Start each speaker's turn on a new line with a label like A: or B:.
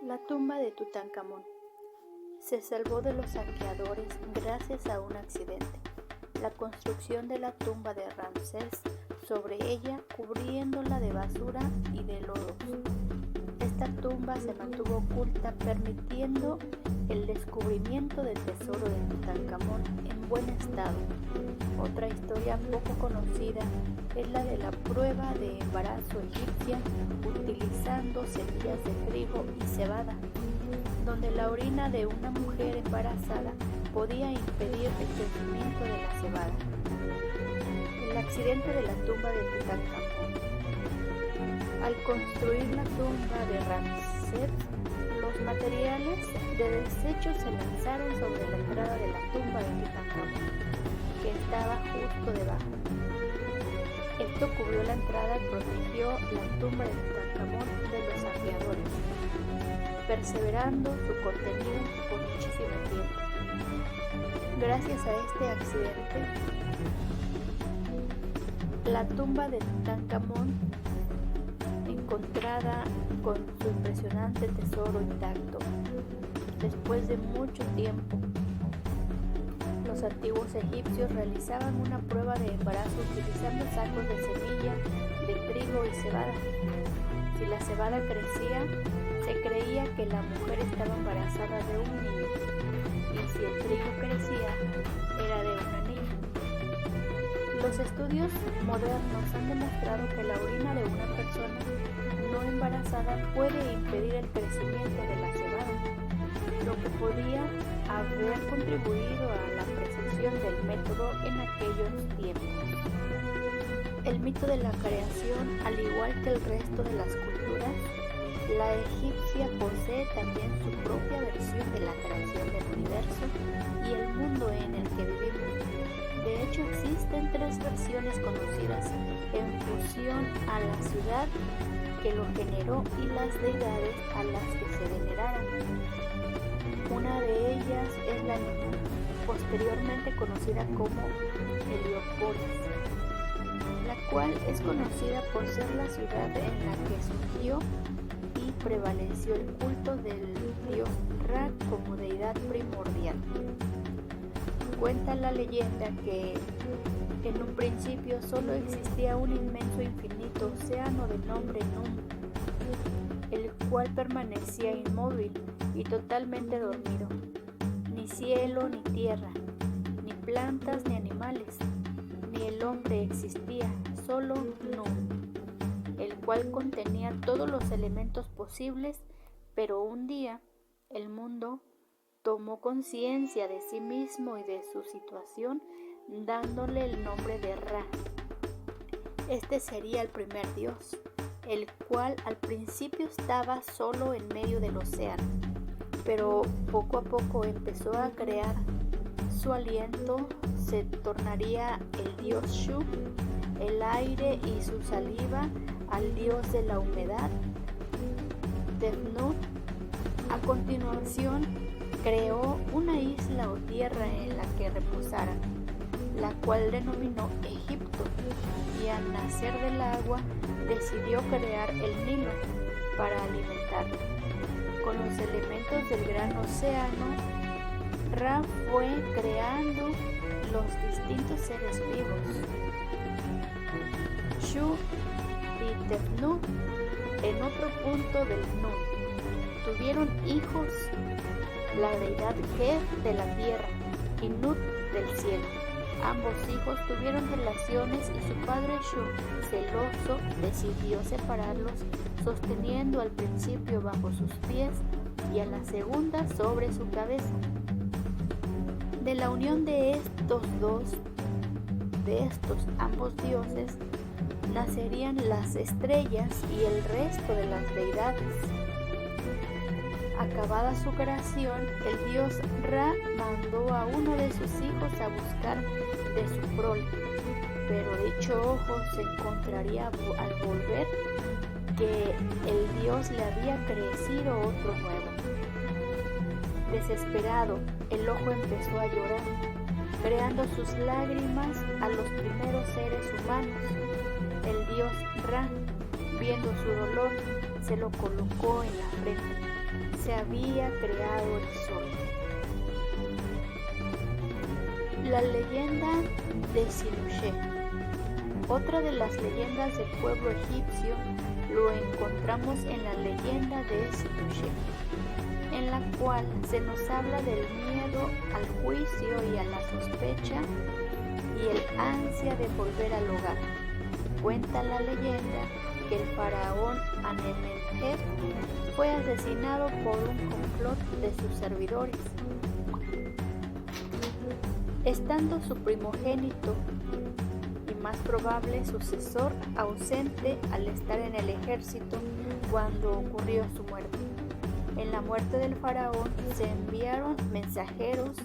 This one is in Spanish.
A: La tumba de Tutankamón se salvó de los saqueadores gracias a un accidente: la construcción de la tumba de Ramsés sobre ella, cubriéndola de basura y de lodos. Esta tumba se mantuvo oculta, permitiendo el descubrimiento del tesoro de Tutankamón en buen estado. Otra historia poco conocida es la de la prueba de embarazo egipcia utilizando semillas de trigo y cebada, donde la orina de una mujer embarazada podía impedir el crecimiento de la cebada. El accidente de la tumba de Tutankamón. Al construir la tumba de Ramsés, los materiales de desecho se lanzaron sobre la entrada de la tumba de Tutankamón, que estaba justo debajo. Esto cubrió la entrada y protegió la tumba de Tutankamón de los saqueadores, perseverando su contenido por muchísimo tiempo. Gracias a este accidente, la tumba de Tutankamón, encontrada con su impresionante tesoro intacto, después de mucho tiempo, los antiguos egipcios realizaban una prueba de embarazo utilizando sacos de semilla de trigo y cebada. Si la cebada crecía, se creía que la mujer estaba embarazada de un niño, y si el trigo crecía, era de una niña. Los estudios modernos han demostrado que la orina de una persona no embarazada puede impedir el crecimiento de la cebada, lo que podía haber contribuido a la precisión del método en aquellos tiempos. El mito de la creación, al igual que el resto de las culturas, la egipcia posee también su propia versión de la creación del universo y el mundo en el que vivimos. De hecho, existen 3 versiones conocidas en función a la ciudad que lo generó y las deidades a las que se veneraran. Una de ellas es la Ninú, posteriormente conocida como Heliópolis, la cual es conocida por ser la ciudad en la que surgió y prevaleció el culto del dios Ra como deidad primordial. Cuenta la leyenda que en un principio solo existía un inmenso infinito océano de nombre Num, el cual permanecía inmóvil y totalmente dormido. Ni cielo ni tierra, ni plantas ni animales, ni el hombre existía, solo Num, el cual contenía todos los elementos posibles, pero un día el mundo tomó conciencia de sí mismo y de su situación, dándole el nombre de Ra. Este sería el primer dios, el cual al principio estaba solo en medio del océano, pero poco a poco empezó a crear. Su aliento se tornaría el dios Shu, el aire y su saliva al dios de la humedad, Tefnut. A continuación, creó una isla o tierra en la que reposara, la cual denominó Egipto, y al nacer del agua decidió crear el Nilo para alimentarlo. Con los elementos del gran océano, Ra fue creando los distintos seres vivos. Shu y Tefnut, en otro punto del Nun, tuvieron hijos, la deidad Geb de la tierra y Nut del cielo. Ambos hijos tuvieron relaciones y su padre Shu, celoso, decidió separarlos, sosteniendo al principio bajo sus pies y a la segunda sobre su cabeza. De la unión de estos ambos dioses, nacerían las estrellas y el resto de las deidades. Acabada su creación, el dios Ra mandó a uno de sus hijos a buscar de su prole, pero dicho ojo se encontraría al volver que el dios le había crecido otro nuevo. Desesperado, el ojo empezó a llorar, creando sus lágrimas a los primeros seres humanos. El dios Ra, viendo su dolor, se lo colocó en la frente. se había creado el sol. La leyenda de Sinuché. Otra de las leyendas del pueblo egipcio lo encontramos en la leyenda de Sinuché, en la cual se nos habla del miedo al juicio y a la sospecha y el ansia de volver al hogar. Cuenta la leyenda que el faraón Amenemhet fue asesinado por un complot de sus servidores, estando su primogénito y más probable sucesor ausente al estar en el ejército cuando ocurrió su muerte. En la muerte del faraón se enviaron mensajeros